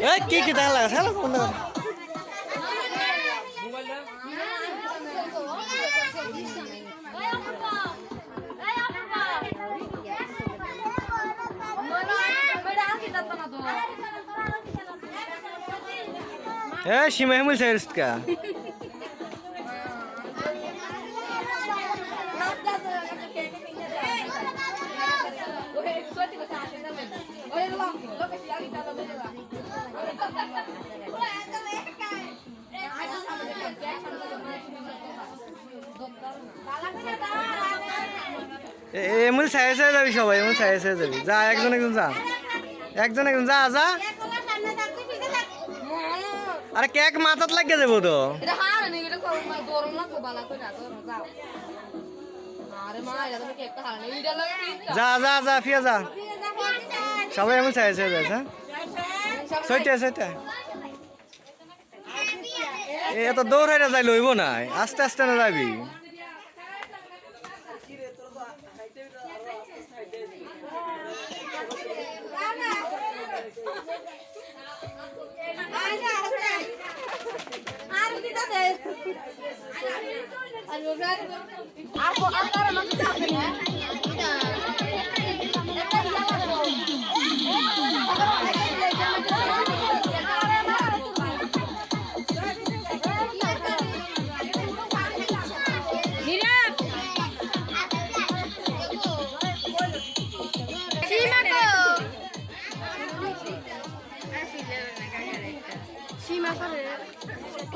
এ কি কি দেখা লাগা খেলা কোন এ সীমা হেমুল সাইরস কা এমন সাইজ সাইজ যাবি সবাই এমন সাইজ সাইজ যাবি যা একজন একজন যা একজন একজন যা যা আরে কেক মাথাত লাগিয়ে দেবো তো যা যা যা ফিয়া যা সবাই এমন সাইজ সাইজ আছে সইটা সইটা এত দৌড় হয়ে যাই লইব না আস্তে আস্তে না যাবি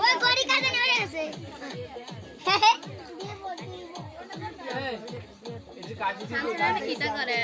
ওই গড়ি কাজে নড়ে আছে এই যে কাজে কি করে